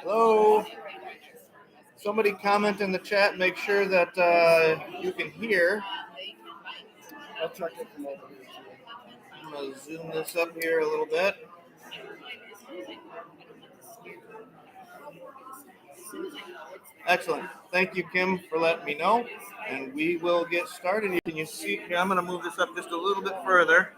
Hello. Somebody comment in the chat. Make sure that you can hear. I'll check it from over here. I'm going to zoom this up here a little bit. Excellent. Thank you, Kim, for letting me know. And we will get started. Can you see? Here, I'm going to move this up just a little bit further.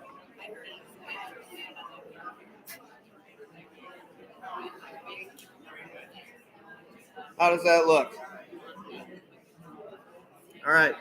How does that look? All right.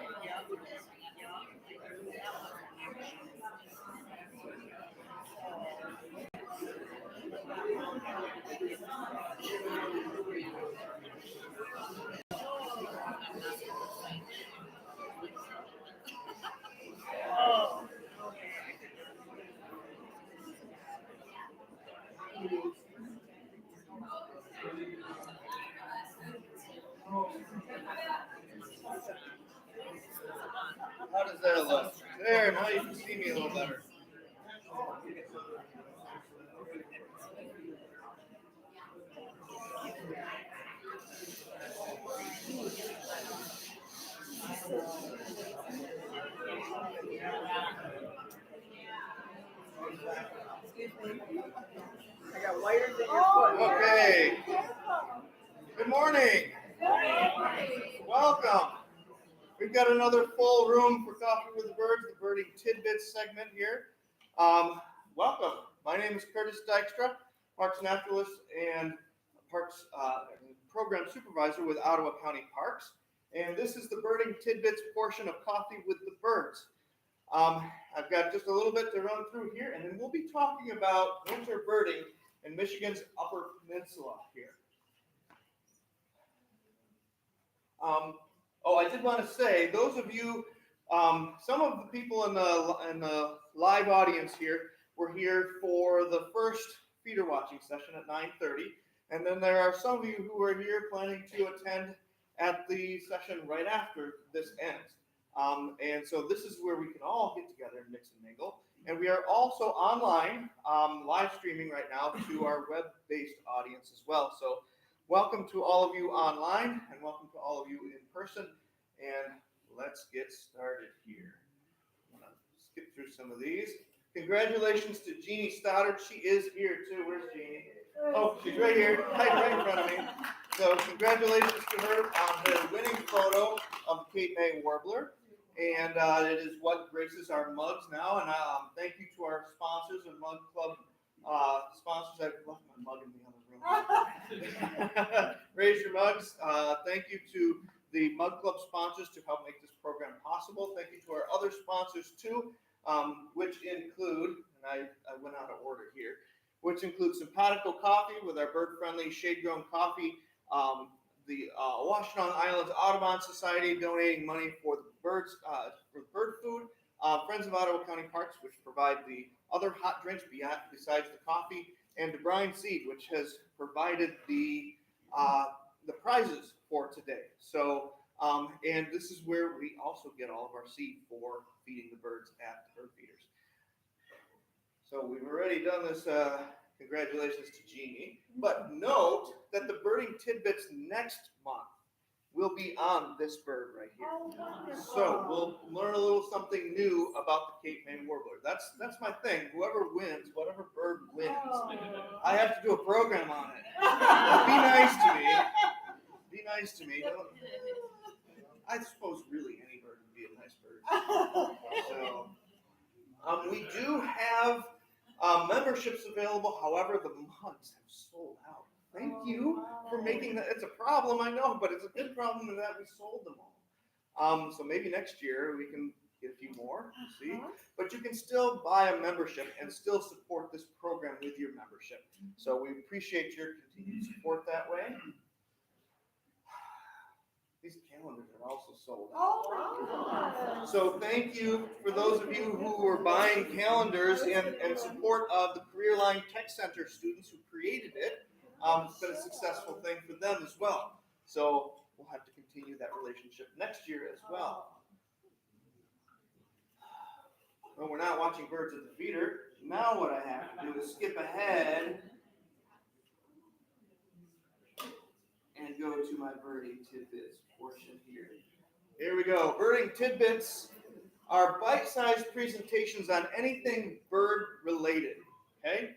How does that look? There, now you can see me a little better. I got wires in your foot. Okay. Good morning. Welcome. We've got another full room for Coffee with the Birds, the birding tidbits segment here. Welcome. My name is Curtis Dykstra, Parks Naturalist and Parks Program Supervisor with Ottawa County Parks. And this is the birding tidbits portion of Coffee with the Birds. I've got just a little bit to run through here, and then we'll be talking about winter birding in Michigan's Upper Peninsula here. I did want to say, those of you, some of the people in the live audience here were here for the first feeder watching session at 9:30, and then there are some of you who are here planning to attend at the session right after this ends. And so this is where we can all get together and mix and mingle. And we are also online, live streaming right now to our web-based audience as well. So welcome to all of you online, and welcome to all of you in person. And let's get started here. I'm going to skip through some of these. Congratulations to Jeannie Stoddard. She is here too. Where's Jeannie? Oh, she's right here, right in front of me. So congratulations to her on her winning photo of the Cape May Warbler. And it is what graces our mugs now. And thank you to our sponsors and Mug Club sponsors. I've left my mug in the other room. Raise your mugs. Thank you to the Mug Club sponsors to help make this program possible. Thank you to our other sponsors too, which include, and I went out of order here, which includes Simpatico Coffee with our bird-friendly shade-grown coffee, the Washtenaw Islands Audubon Society donating money for the birds, for bird food, Friends of Ottawa County Parks, which provide the other hot drinks besides the coffee, and DeBrine Seed, which has provided the prizes for today. So, and this is where we also get all of our seed for feeding the birds at the bird feeders. So we've already done this. Congratulations to Jeannie. But note that the birding tidbits next month will be on this bird right here. So we'll learn a little something new about the Cape May Warbler. That's my thing. Whoever wins, whatever bird wins, I have to do a program on it. Be nice to me. Be nice to me. I suppose really any bird would be a nice bird. So we do have memberships available. However, the mugs have sold out. Thank you for making that. It's a problem, I know, but it's a good problem in that we sold them all. So maybe next year we can get a few more. We'll see. But you can still buy a membership and still support this program with your membership. So we appreciate your continued support that way. These calendars are also sold out. So thank you for those of you who were buying calendars in support of the Career Line Tech Center students who created it. It's been a successful thing for them as well. So we'll have to continue that relationship next year as well. Well, we're not watching birds at the feeder. Now what I have to do is skip ahead go to my birding tidbits portion here. Here we go. Birding tidbits are bite-sized presentations on anything bird related. Okay.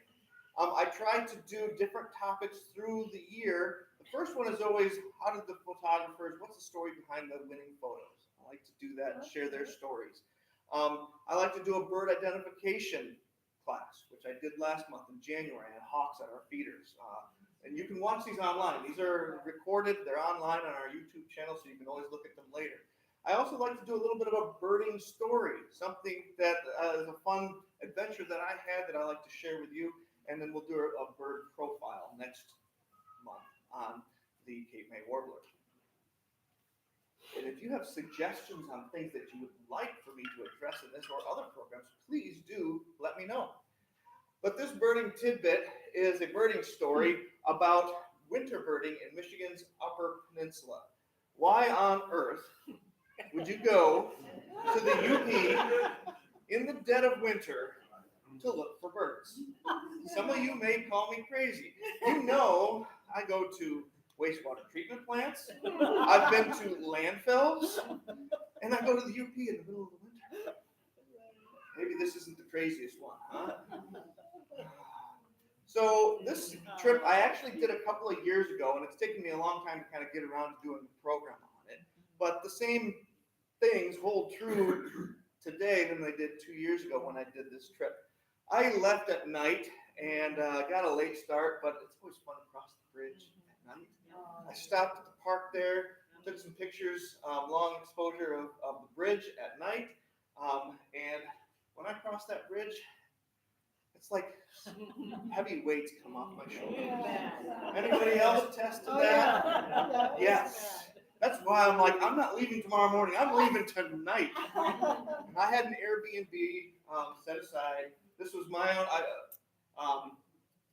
I try to do different topics through the year. The first one is always, how did the photographers, what's the story behind the winning photos? I like to do that and share their stories. I like to do a bird identification class, which I did last month in January on hawks at our feeders. And you can watch these online. These are recorded, they're online on our YouTube channel, so you can always look at them later. I also like to do a little bit of a birding story, something that is a fun adventure that I had that I like to share with you. And then we'll do a bird profile next month on the Cape May warbler. And if you have suggestions on things that you would like for me to address in this or other programs, please do let me know. But this birding tidbit is a birding story about winter birding in Michigan's Upper Peninsula. Why on earth would you go to the UP in the dead of winter to look for birds? Some of you may call me crazy. You know I go to wastewater treatment plants, I've been to landfills, and I go to the UP in the middle of the winter. Maybe this isn't the craziest one, huh? So this trip I actually did a couple of years ago, and it's taken me a long time to kind of get around to doing a program on it. But the same things hold true today than they did 2 years ago when I did this trip. I left at night and got a late start, but it's always fun to cross the bridge at night. I stopped at the park there, took some pictures, long exposure of the bridge at night. And when I crossed that bridge, it's like heavy weights come off my shoulders. Anybody else attest to that? Yes. That's why I'm like, I'm not leaving tomorrow morning. I'm leaving tonight. And I had an Airbnb set aside. This was my own.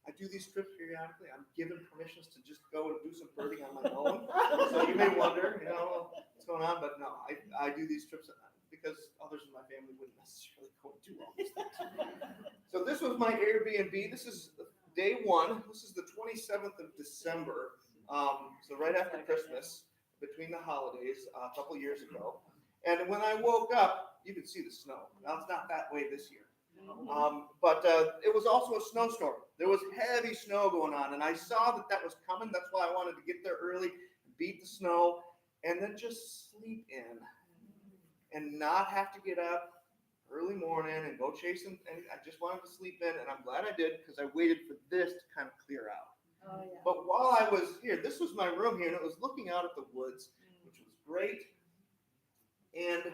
I do these trips periodically. I'm given permissions to just go and do some birding on my own. So you may wonder, what's going on, but no, I do these trips because others in my family wouldn't necessarily go and do all these things. So this was my Airbnb. This is day one. This is the 27th of December. So right after Christmas, between the holidays, a couple years ago. And when I woke up, you could see the snow. Now it's not that way this year. But it was also a snowstorm. There was heavy snow going on, and I saw that was coming. That's why I wanted to get there early, beat the snow, and then just sleep in and not have to get up early morning and go chasing. And I just wanted to sleep in, and I'm glad I did because I waited for this to kind of clear out. Oh, yeah. But while I was here, this was my room here, and it was looking out at the woods, which was great. And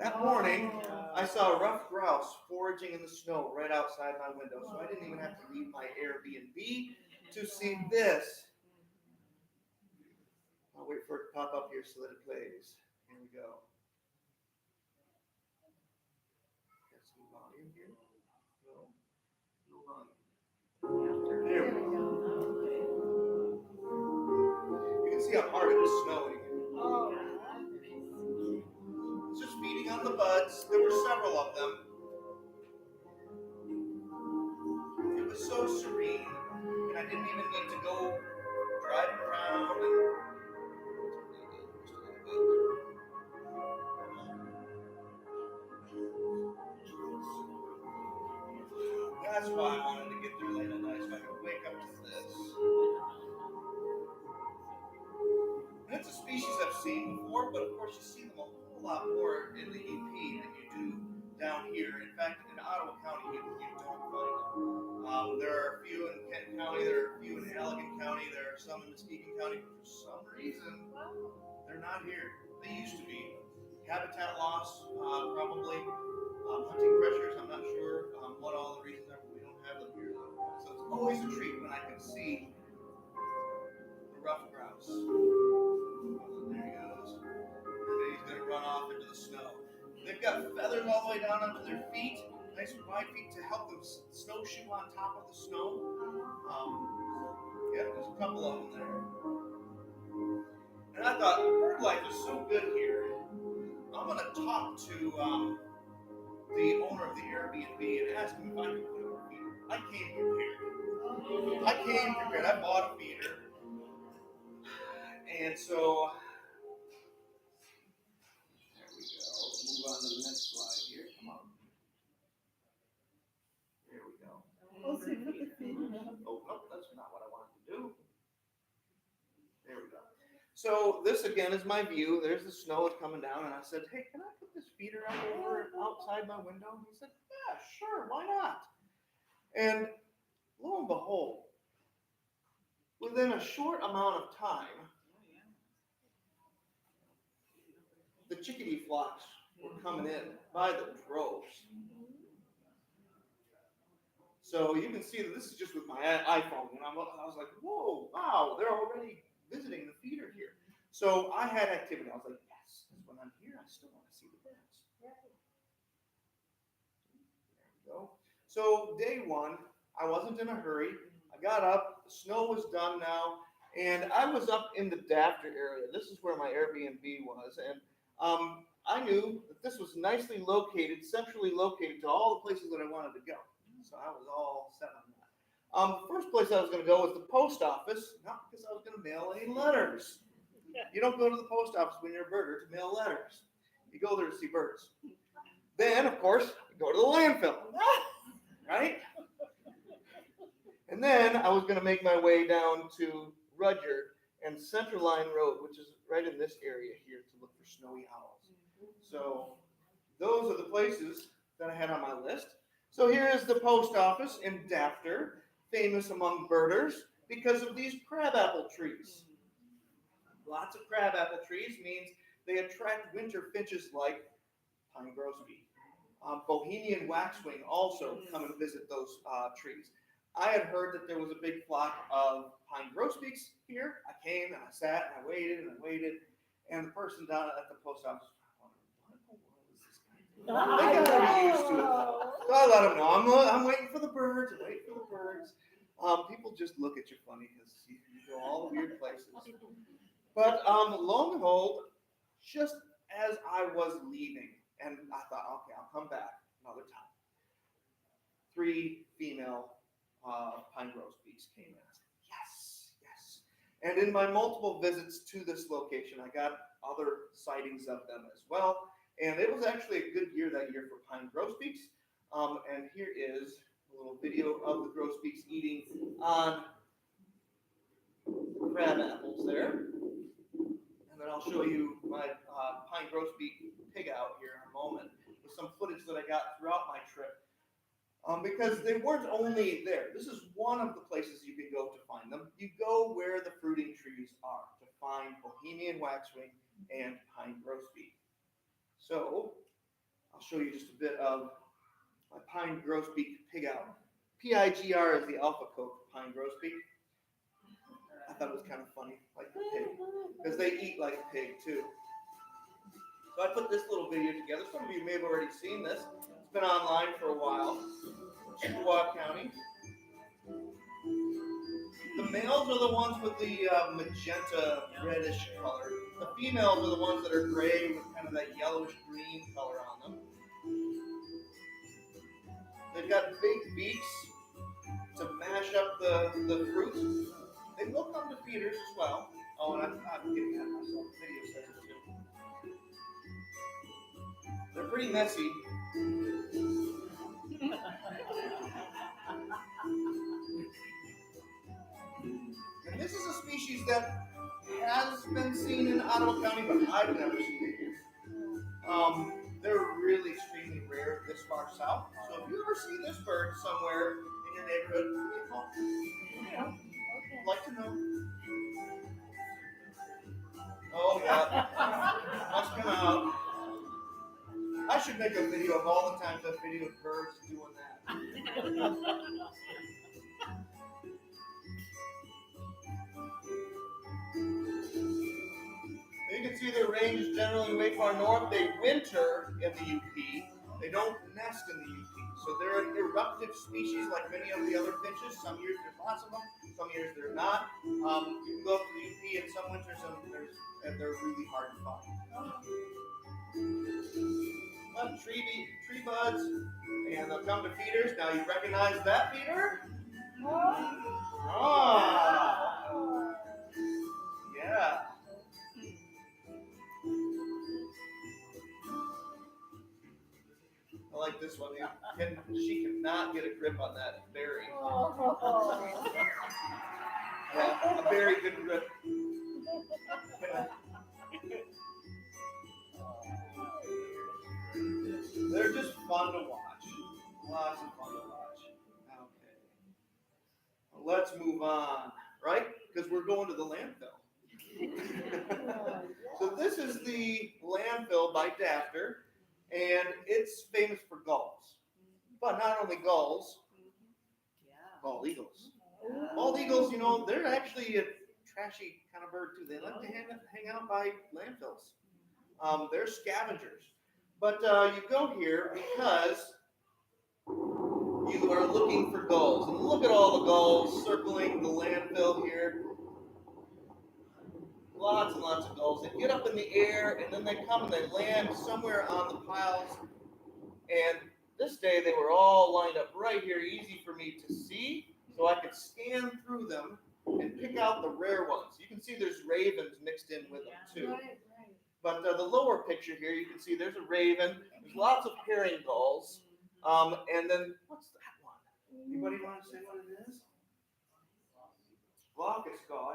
that morning, I saw a rough grouse foraging in the snow right outside my window, so I didn't even have to leave my Airbnb to see this. I'll wait for it to pop up here so that it plays. Here we go. Got some volume here. No volume. There we go. You can see how hard it was snowing. It's just feeding on the buds. There were several of them. It was so serene, and I didn't even need to go driving around. That's why I wanted to get there late at night, so I could wake up to this. And it's a species I've seen before, but of course you see them a whole lot more in the UP than you do down here. In fact, in Ottawa County, you don't find them. There are a few in Kent County, there are a few in Allegan County, there are some in Muskegon County, but for some reason, they're not here. They used to be. Habitat loss, probably. Hunting pressures, I'm not sure what all the reasons are, but we don't have them here. So it's always a treat when I can see the rough grouse. There he goes. And he's going to run off into the snow. They've got feathers all the way down onto their feet, nice wide feet to help them snowshoe on top of the snow. Yeah, there's a couple of them there. And I thought, bird life is so good here. I'm going to talk to the owner of the Airbnb and ask him if I can put up a feeder. I came prepared. I bought a feeder. And so, there we go. Move on to the next slide here. Come on. There we go. Oh, nope, that's not what I wanted to do. There we go. So this again is my view. There's the snow is coming down, and I said, hey, can I put this feeder out over outside my window? And he said, yeah, sure, why not? And lo and behold, within a short amount of time, the chickadee flocks were coming in by the droves. So you can see that this is just with my iPhone, and I was like, whoa, wow, they're already visiting the feeder here. So I had activity. I was like, yes, when I'm here, I still want to see the birds. There we go. So day one, I wasn't in a hurry. I got up, the snow was done now, and I was up in the Dafter area. This is where my Airbnb was, and I knew that this was nicely located, centrally located to all the places that I wanted to go. So I was all set on that. The first place I was going to go was the post office, not because I was going to mail any letters. You don't go to the post office when you're a birder to mail letters. You go there to see birds. Then, of course, you go to the landfill, right? And then I was going to make my way down to Rudyard and Center Line Road, which is right in this area here, to look for snowy owls. So those are the places that I had on my list. So here is the post office in Dafter, famous among birders because of these crabapple trees. Lots of crabapple trees means they attract winter finches like pine grosbeak. Bohemian waxwing also come and visit those trees. I had heard that there was a big flock of pine grosbeaks here. I came and I sat and I waited, and the person down at the post office was wondering, what was this guy doing? They got pretty used to it though. So I let them know, I'm waiting for the birds, people just look at you funny because you go all the weird places. But lo and behold, just as I was leaving, and I thought, okay, I'll come back another time. 3 female pine grosbeaks came in. I said, yes, yes. And in my multiple visits to this location, I got other sightings of them as well. And it was actually a good year that year for pine grosbeaks. And here is a little video of the grosbeaks eating on crab apples there. And then I'll show you my pine grosbeak pig out here in a moment with some footage that I got throughout my trip. Because they weren't only there. This is one of the places you can go to find them. You go where the fruiting trees are to find Bohemian waxwing and pine grosbeak. So I'll show you just a bit of my pine grosbeak pig out. PIGR is the alpha coat for pine grosbeak. I thought it was kind of funny, like the pig, because they eat like a pig too. So I put this little video together. Some of you may have already seen this. It's been online for a while. CwB County. The males are the ones with the magenta reddish color. The females are the ones that are gray with kind of that yellowish green color on them. They've got big beaks to mash up the fruit. They will come to feeders as well. Oh, and I'm getting ahead of myself. The video says it too. They're pretty messy. And this is a species that has been seen in Ottawa County, but I've never seen it here. They're really extremely rare this far south. So if you ever see this bird somewhere in your neighborhood, give me a call. Yeah. Okay. I'd like to know. Oh yeah, must come out. I should make a video of all the times I've videoed birds doing that. You can see their range is generally way far north. They winter in the UP. They don't nest in the UP. So they're an eruptive species like many of the other finches. Some years there's lots of them, some years they're not. You can go up to the UP in some winters and they're really hard to find. Tree buds, and they'll come to feeders. Now you recognize that feeder? Ah, yeah. like this one. She cannot get a grip on that berry. Yeah, a very good grip. They're just fun to watch. Lots of fun to watch. Okay. Well, let's move on, right? Because we're going to the landfill. So this is the landfill by Dafter, and it's famous for gulls. But not only gulls, bald eagles. Bald eagles, you know, they're actually a trashy kind of bird too. They like to hang out by landfills. They're scavengers. But you go here because you are looking for gulls. And look at all the gulls circling the landfill here. Lots and lots of gulls. They get up in the air and then they come and they land somewhere on the piles. And this day they were all lined up right here, easy for me to see. So I could scan through them and pick out the rare ones. You can see there's ravens mixed in with them too. Right. But the lower picture here, you can see there's a raven. There's lots of herring gulls. And then, what's that one? Anybody want to say what it is? Glaucous gull.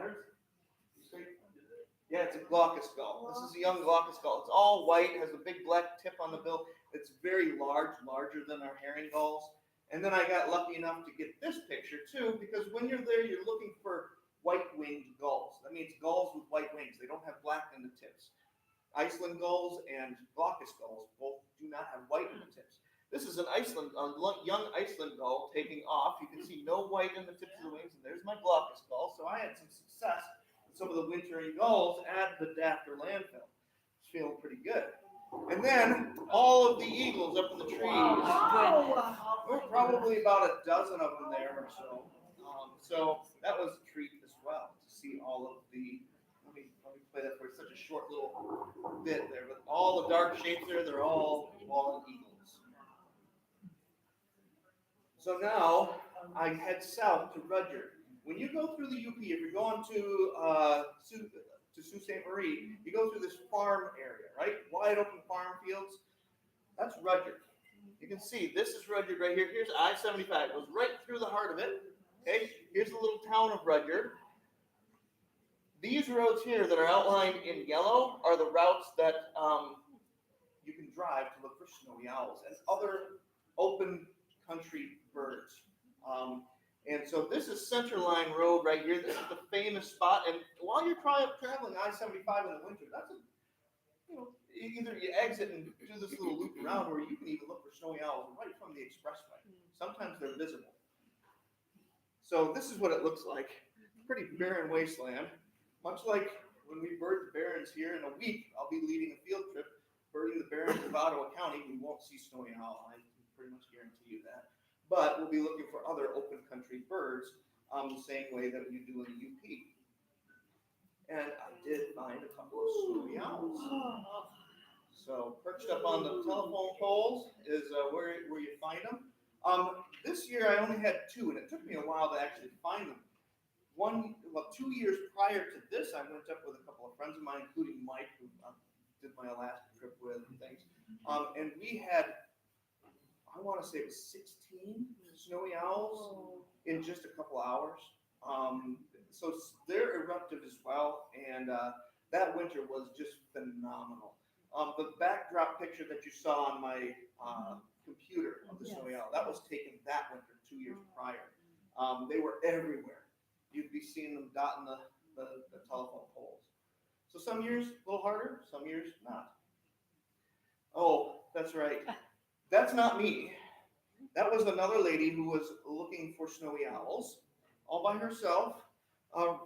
Yeah, it's a glaucous gull. This is a young glaucous gull. It's all white, has a big black tip on the bill. It's very large, larger than our herring gulls. And then I got lucky enough to get this picture too, because when you're there, you're looking for white-winged gulls. That means gulls with white wings. They don't have black in the tips. Iceland gulls and glaucous gulls both do not have white in the tips. This is a young Iceland gull taking off. You can see no white in the tips of the wings, and there's my glaucous gull. So I had some success with some of the wintering gulls at the Dafter landfill. It's feeling pretty good. And then all of the eagles up in the trees. There were probably about a dozen of them there or so. So that was a treat as well to see all of the. Let me play that for such a short little bit there. But all the dark shapes there, they're all bald eagles. So now I head south to Rudyard. When you go through the UP, if you're going to Sault Ste. Marie, you go through this farm area, right? Wide open farm fields. That's Rudyard. You can see this is Rudyard right here. Here's I-75. It goes right through the heart of it. Okay, here's the little town of Rudyard. These roads here that are outlined in yellow are the routes that you can drive to look for snowy owls and other open country birds. And so this is Centerline Road right here. This is the famous spot. And while you're traveling I-75 in the winter, that's either you exit and do this little loop around, or you can even look for snowy owls right from the expressway. Sometimes they're visible. So this is what it looks like. Pretty barren wasteland. Much like when we bird the barrens here in a week, I'll be leading a field trip birding the barrens of Ottawa County. We won't see snowy owl. I can pretty much guarantee you that. But we'll be looking for other open country birds the same way that you do in the UP. And I did find a couple of snowy owls. So perched up on the telephone poles is where you find them. This year I only had two, and it took me a while to actually find them. 2 years prior to this, I went up with a couple of friends of mine, including Mike, who did my Alaska trip with and things. And we had, I want to say it was 16 snowy owls in just a couple hours. So they're eruptive as well, and that winter was just phenomenal. The backdrop picture that you saw on my computer of the snowy owl, that was taken that winter 2 years prior. They were everywhere. You'd be seeing them dotting the telephone poles. So some years a little harder, some years not. Oh, that's right. That's not me. That was another lady who was looking for snowy owls all by herself,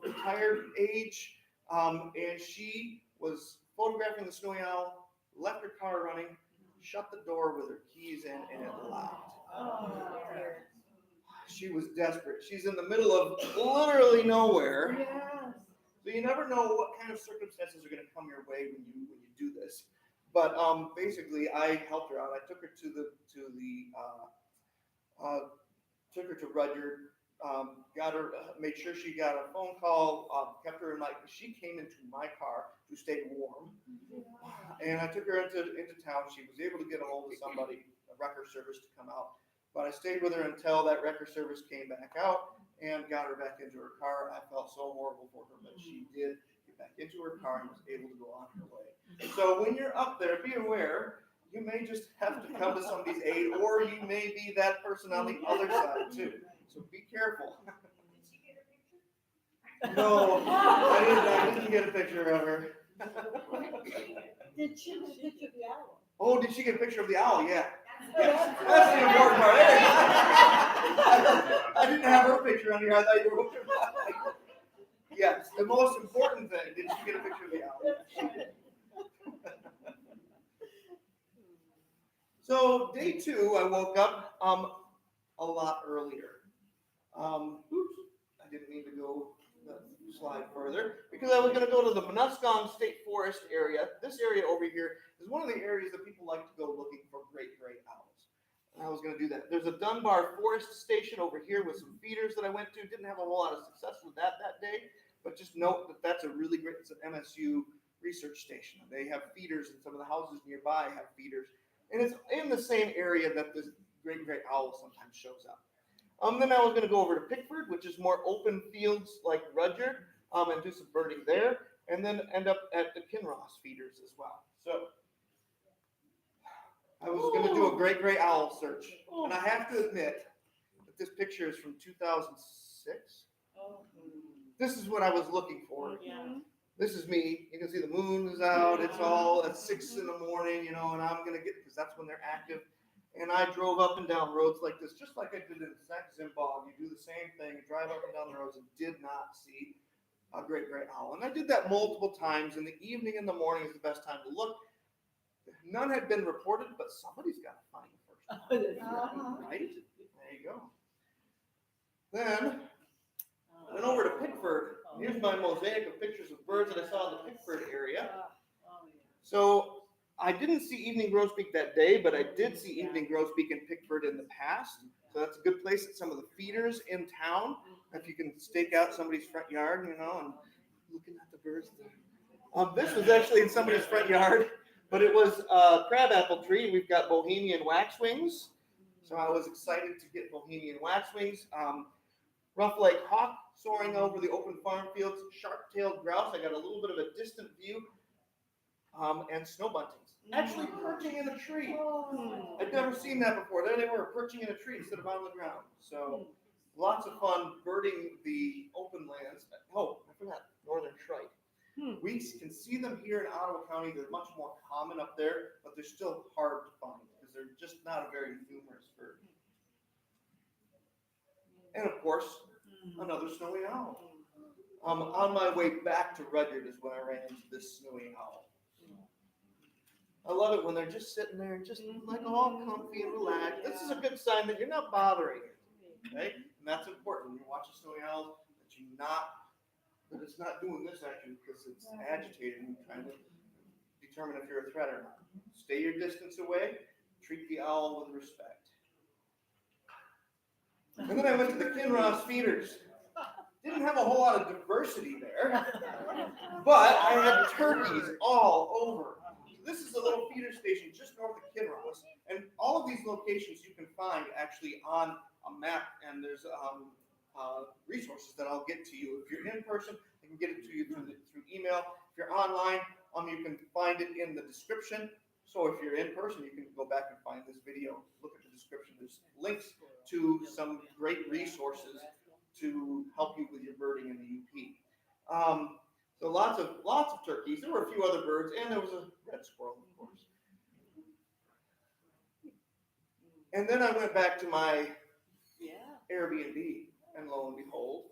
retired age, and she was photographing the snowy owl, left her car running, shut the door with her keys in, and it locked. She was desperate. She's in the middle of literally nowhere. Yes. So you never know what kind of circumstances are going to come your way when you do this. But basically, I helped her out. I took her to Rudyard, got her, made sure she got a phone call, kept her in she came into my car to stay warm. And I took her into town. She was able to get a hold of somebody wrecker service to come out. But I stayed with her until that wrecker service came back out and got her back into her car. I felt so horrible for her, but she did get back into her car and was able to go on her way. So when you're up there, be aware, you may just have to come to somebody's aid, or you may be that person on the other side too. So be careful. No, I didn't get a picture of her. Did she get a picture of the owl? Oh, did she get a picture of the owl? Yeah. Yes. That's the important part. I didn't have her picture on here. I thought you were looking at. Yes, the most important thing. Did she get a picture of the owl? So day 2, I woke up a lot earlier. Oops, I didn't mean to go the slide further because I was going to go to the Muskong State Forest area. This area over here is one of the areas that people like to go looking for great gray owls. And I was going to do that. There's a Dunbar Forest Station over here with some feeders that I went to. Didn't have a whole lot of success with that day, but just note that that's a really great, it's an MSU research station. They have feeders, and some of the houses nearby have feeders. And it's in the same area that this great gray owl sometimes shows up. Then I was going to go over to Pickford, which is more open fields like Rudyard, and do some birding there, and then end up at the Kinross feeders as well. So I was going to do a great gray owl search, and I have to admit that this picture is from 2006. This is what I was looking for. This is me. You can see the moon is out. It's all at 6 in the morning, you know, and I'm going to get, because that's when they're active. And I drove up and down roads like this, just like I did in Zimbabwe. You do the same thing, drive up and down the roads, and did not see a great gray owl. And I did that multiple times. In the evening and the morning is the best time to look. None had been reported, but somebody's got to find the first one. Right? There you go. Then I went over to Pickford. Here's my mosaic of pictures of birds that I saw in the Pickford area. So I didn't see evening grosbeak that day, but I did see evening grosbeak in Pickford in the past. So that's a good place at some of the feeders in town. If you can stake out somebody's front yard, you know, and looking at the birds there. This was actually in somebody's front yard, but it was a crabapple tree. We've got Bohemian waxwings. So I was excited to get Bohemian waxwings. Rough Lake hawk soaring over the open farm fields, sharp-tailed grouse. I got a little bit of a distant view, and snow buntings. Actually perching in a tree. I'd never seen that before. There they were, perching in a tree instead of on the ground. So lots of fun birding the open lands. Oh, I forgot, northern shrike. We can see them here in Ottawa County. They're much more common up there, but they're still hard to find because they're just not a very numerous bird. And of course, another snowy owl. On my way back to Rudyard is when I ran into this snowy owl. I love it when they're just sitting there, just like all comfy and relaxed. This is a good sign that you're not bothering it, right? And that's important when you watch a snowy owl, that it's not doing this at you because it's agitated and trying to determine if you're a threat or not. Stay your distance away. Treat the owl with respect. And then I went to the Kinross feeders. Didn't have a whole lot of diversity there, but I had turkeys all over. This is a little feeder station just north of Kinross, and all of these locations you can find actually on a map, and there's resources that I'll get to you. If you're in person, I can get it to you through email. If you're online, you can find it in the description. So if you're in person, you can go back and find this video. Look at the description. There's links to some great resources to help you with your birding in the UP. So lots of turkeys. There were a few other birds, and there was a red squirrel, of course. And then I went back to my Airbnb, and lo and behold,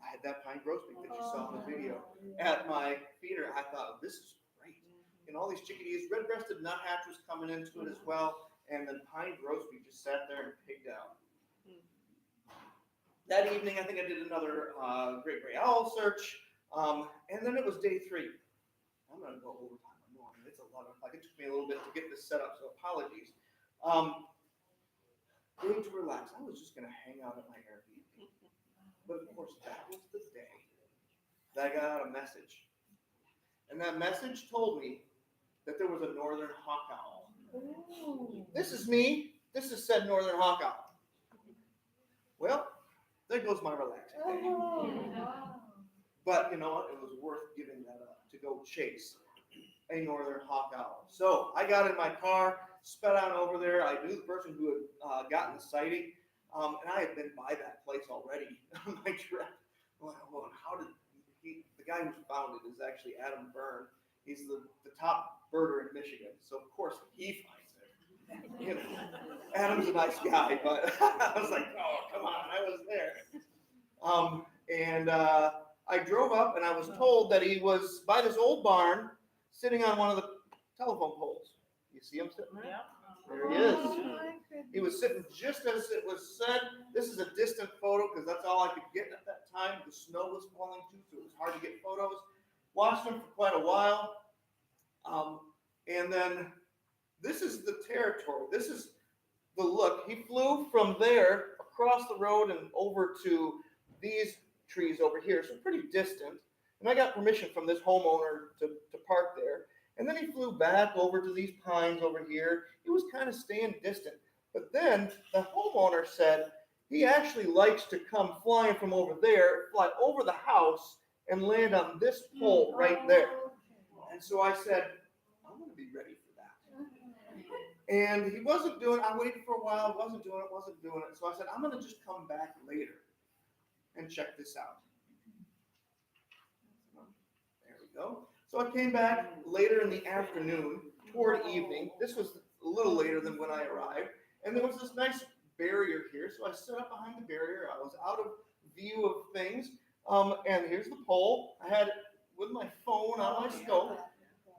I had that pine grosbeak that you saw in the video at my feeder. I thought, this is great. And all these chickadees, red-breasted nuthatch was coming into it as well, and then pine grosbeak just sat there and pigged out. That evening, I think I did another great gray owl search, and then it was day 3. I'm going to go overtime. I know it's a lot of, like, it took me a little bit to get this set up, so apologies. Day to relax. I was just going to hang out at my Airbnb. But of course, that was the day that I got out a message. And that message told me that there was a northern hawk owl. This is me this is said northern hawk owl. Well, there goes my relaxing day. But you know what? It was worth giving that up to go chase a northern hawk owl. So I got in my car, sped on over there. I knew the person who had gotten the sighting, and I had been by that place already on my trip. I'm like, well, how did the guy who found it is actually Adam Byrne. He's the top birder in Michigan, so of course he finds it. You know, Adam's a nice guy, but I was like, oh, come on, I was there. And I drove up, and I was told that he was by this old barn, sitting on one of the telephone poles. You see him sitting there? There he is. He was sitting just as it was said. This is a distant photo because that's all I could get at that time. The snow was falling too, so it was hard to get photos. Watched him for quite a while. And then this is the territory. This is the look. He flew from there across the road and over to these trees over here, so pretty distant. And I got permission from this homeowner to park there. And then he flew back over to these pines over here. He was kind of staying distant. But then the homeowner said he actually likes to come flying from over there, fly over the house, and land on this pole right there. And so I said, I'm going to be ready for that. And he wasn't doing it. I waited for a while, wasn't doing it. So I said, I'm going to just come back later and check this out. There we go. So I came back later in the afternoon, toward evening. This was a little later than when I arrived. And there was this nice barrier here. So I stood up behind the barrier. I was out of view of things. And here's the pole. I had it with my phone on my scope.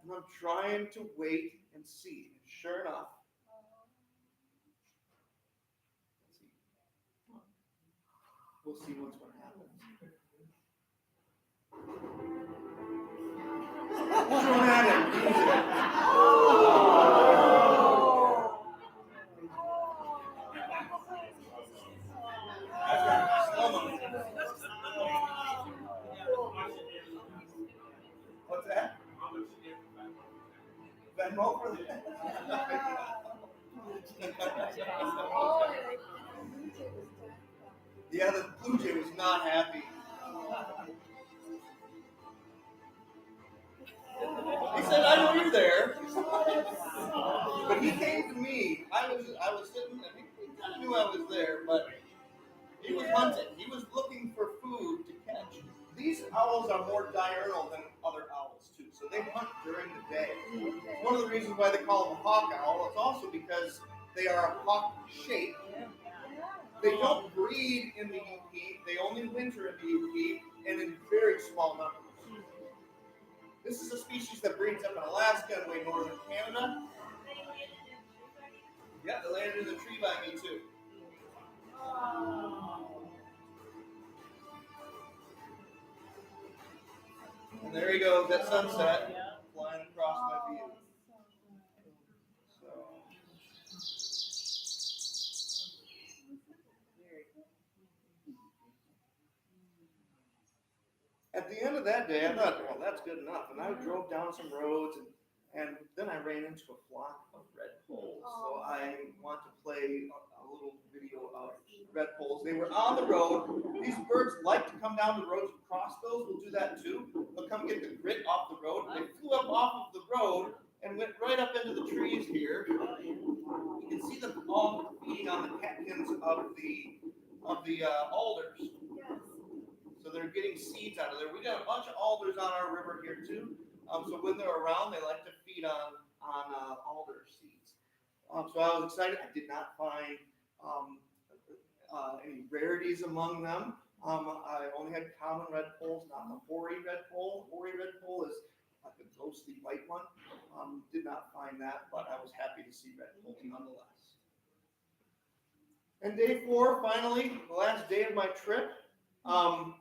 And I'm trying to wait and see. And sure enough, we'll see what's going to happen. Dramatic music. What's that? Venmo for that? Yeah, the Blue Jay was not happy. He said, I know you're there. But he came to me. I was sitting, and he kind of knew I was there, but he was hunting. He was looking for food to catch. These owls are more diurnal than other owls, too. So they hunt during the day. One of the reasons why they call them a hawk owl is also because they are a hawk shape. They don't breed in the UP. They only winter in the UP and in very small numbers. This is a species that breeds up in Alaska and way northern Canada. Yeah, they landed in the tree by me too. And there he goes, that sunset flying across my view. At the end of that day, I thought, well, that's good enough. And I drove down some roads, and then I ran into a flock of redpolls. So I want to play a little video of redpolls. They were on the road. These birds like to come down the roads and cross those. We'll do that too. They'll come get the grit off the road. They flew up off of the road and went right up into the trees here. You can see them all feeding on the catkins of the alders. So they're getting seeds out of there. We got a bunch of alders on our river here too. So when they're around, they like to feed on alder seeds. So I was excited. I did not find any rarities among them. I only had common redpolls, not the hoary redpoll. Hoary redpoll is like a ghostly white one. Did not find that, but I was happy to see redpolls nonetheless. And day 4, finally, the last day of my trip. My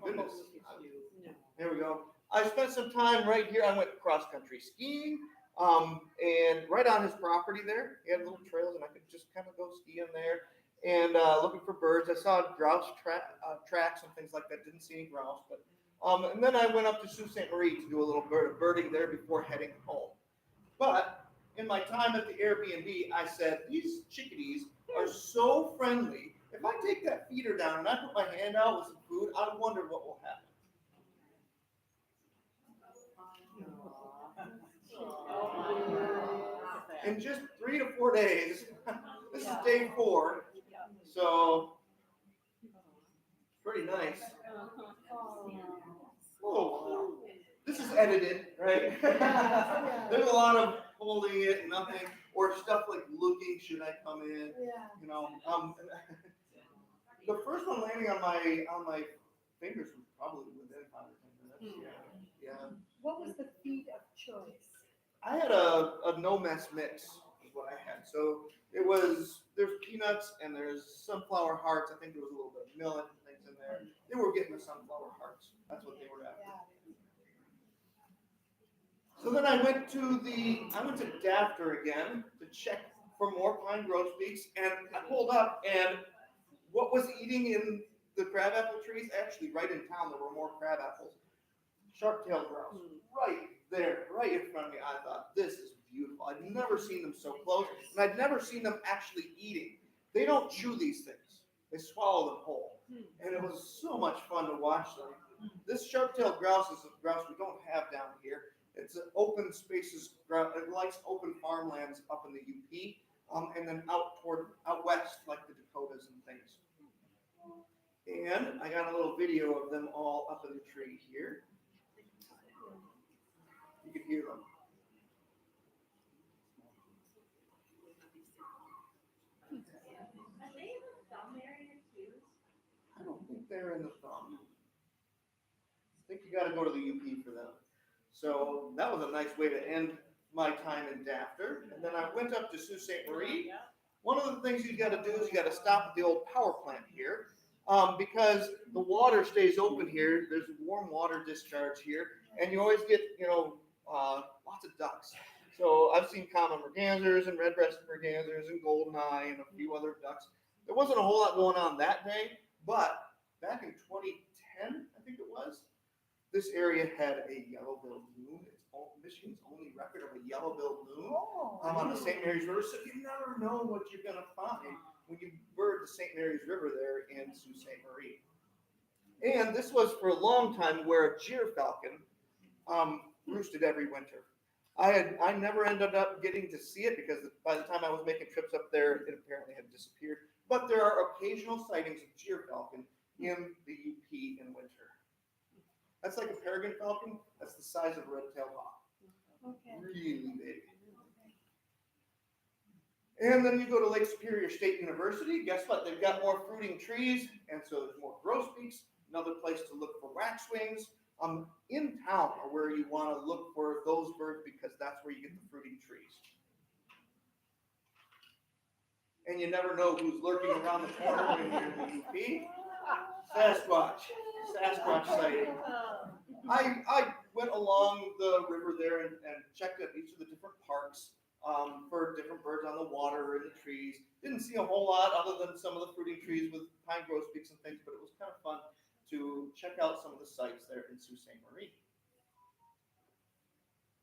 goodness. There we go. I spent some time right here. I went cross-country skiing, and right on his property there, he had little trails, and I could just kind of go ski in there. And looking for birds. I saw grouse tracks and things like that. Didn't see any grouse, but and then I went up to Sault Ste. Marie to do a little bit of birding there before heading home. But in my time at the Airbnb, I said, these chickadees are so friendly. If I take that feeder down and I put my hand out with some food, I wonder what will happen. In just 3 to 4 days, this is day 4, so pretty nice. Oh, this is edited, right? There's a lot of holding it, nothing, or stuff like looking, should I come in? You know, the first one landing on my fingers was probably within 5 or 10 minutes. Yeah. What was the feed of choice? I had a no mess mix is what I had. So there's peanuts and there's sunflower hearts. I think there was a little bit of millet and things in there. They were getting the sunflower hearts. That's what they were after. So then I went to Dafter again to check for more pine grosbeaks, and I pulled up, and what was eating in the crabapple trees? Actually, right in town, there were more crab apples. Sharp-tailed grouse, right there, right in front of me. I thought, this is beautiful. I'd never seen them so close, and I'd never seen them actually eating. They don't chew these things. They swallow them whole. And it was so much fun to watch them. This sharp-tailed grouse is a grouse we don't have down here. It's an open spaces grouse. It likes open farmlands up in the UP, and then out west, like the Dakotas and things. And I got a little video of them all up in the tree here. You can hear them. Are they in the thumb area too? I don't think they're in the thumb. I think you got to go to the UP for them. So that was a nice way to end my time in Dafter. And then I went up to Sault Ste. Marie. One of the things you got to do is you got to stop at the old power plant here, because the water stays open here. There's warm water discharge here, and you always get, lots of ducks. So I've seen common mergansers and red-breasted mergansers and goldeneye and a few other ducks. There wasn't a whole lot going on that day, but back in 2010, I think it was, this area had a yellow-billed loon. It's Michigan's only record of a yellow-billed loon on the St. Mary's River. So you never know what you're going to find when you bird the St. Mary's River there in Sault Ste. Marie. And this was for a long time where a gyr falcon roosted every winter. I never ended up getting to see it because by the time I was making trips up there, it apparently had disappeared. But there are occasional sightings of gyr falcon in the UP in winter. That's like a peregrine falcon. That's the size of a red-tailed hawk. Okay. Really big. And then you go to Lake Superior State University. Guess what? They've got more fruiting trees, and so there's more grosbeaks. Another place to look for waxwings. In town are where you want to look for those birds because that's where you get the fruiting trees. And you never know who's lurking around the corner when you're in the UP. Sasquatch sighting. I went along the river there and checked out each of the different parks for different birds on the water and the trees. Didn't see a whole lot other than some of the fruiting trees with pine grosbeaks and things, but it was kind of fun to check out some of the sites there in Sault Ste. Marie.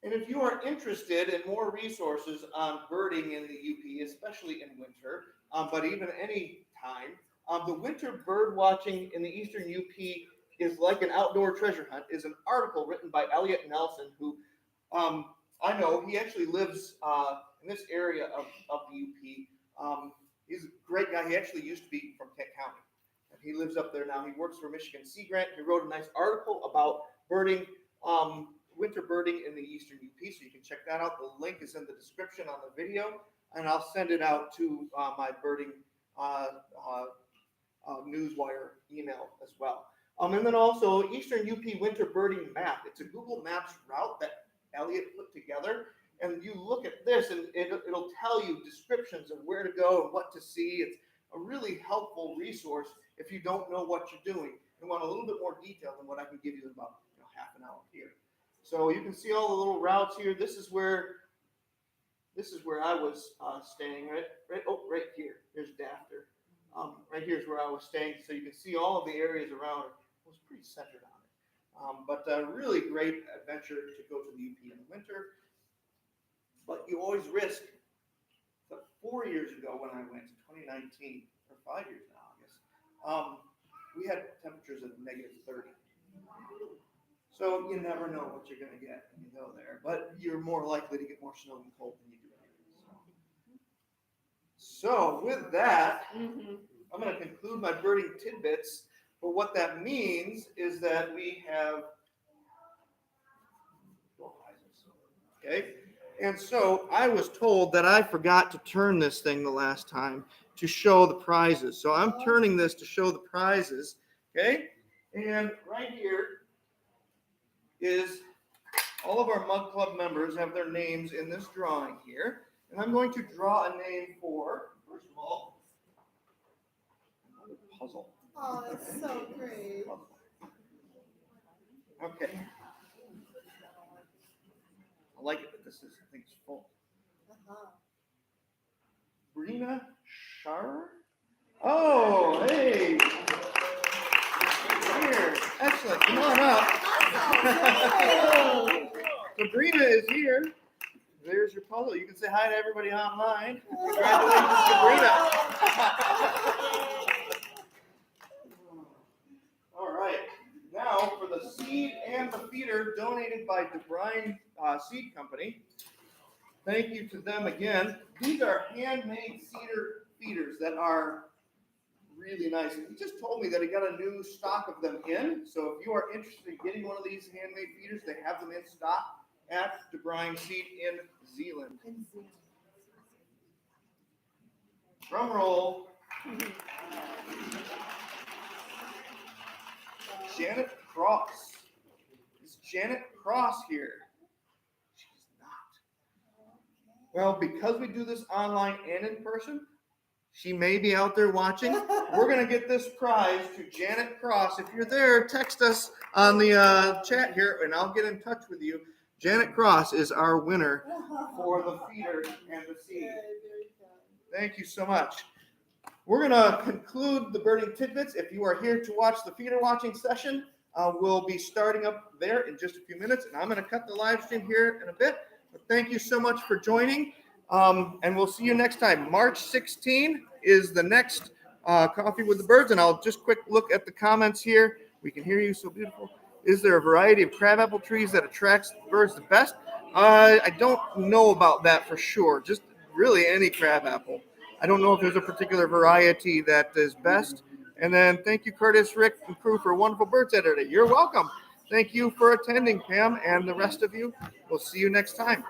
And if you are interested in more resources on birding in the UP, especially in winter, but even any time, the winter bird watching in the eastern UP is like an outdoor treasure hunt, is an article written by Elliot Nelson, who I know, he actually lives in this area of the UP. He's a great guy. He actually used to be from Kent County. And he lives up there now. He works for Michigan Sea Grant. He wrote a nice article about birding, winter birding in the eastern UP, so you can check that out. The link is in the description on the video, and I'll send it out to my birding newswire email as well. And then also Eastern UP winter birding map. It's a Google Maps route that Elliot put together, and you look at this and it'll tell you descriptions of where to go and what to see. It's a really helpful resource if you don't know what you're doing and want a little bit more detail than what I can give you in about half an hour here. So you can see all the little routes here. This is where I was staying, right here. There's Dafter. Right here is where I was staying, so you can see all of the areas around it. It was pretty centered on it. But a really great adventure to go to the UP in the winter. but you always risk. So 4 years ago when I went, 2019, or 5 years now, I guess, we had temperatures of -30. So you never know what you're going to get when you go there, but you're more likely to get more snow and cold than you do here. So with that, I'm going to conclude my birding tidbits. But what that means is that we have door prizes. Okay? And so I was told that I forgot to turn this thing the last time to show the prizes. So I'm turning this to show the prizes. Okay? And right here is all of our Mug Club members have their names in this drawing here. And I'm going to draw a name for, first of all, another puzzle. Oh, that's so great. Okay. I like it, but this is, I think it's full. Brina Schar? Oh, hey. Here. Excellent. Come on up. Sabrina is here. There's your puzzle. You can say hi to everybody online. Congratulations, Sabrina. All right. Now for the seed and the feeder donated by DeBrine Seed Company. Thank you to them again. These are handmade cedar feeders that are really nice. He just told me that he got a new stock of them in. So if you are interested in getting one of these handmade feeders, they have them in stock at DeBrine Seed in Zealand. Drum roll. Janet Cross. Is Janet Cross here? She's not. Well, because we do this online and in person, she may be out there watching. We're going to get this prize to Janet Cross. If you're there, text us on the chat here, and I'll get in touch with you. Janet Cross is our winner for the feeder and the seed. Thank you so much. We're going to conclude the birding tidbits. If you are here to watch the feeder watching session, we'll be starting up there in just a few minutes, and I'm going to cut the live stream here in a bit. But thank you so much for joining, and we'll see you next time. March 16 is the next Coffee with the Birds, and I'll just quick look at the comments here. We can hear you so beautiful. Is there a variety of crabapple trees that attracts birds the best? I don't know about that for sure. Just really any crabapple. I don't know if there's a particular variety that is best. And then thank you, Curtis, Rick, and crew for a wonderful bird Saturday. You're welcome. Thank you for attending, Pam, and the rest of you. We'll see you next time.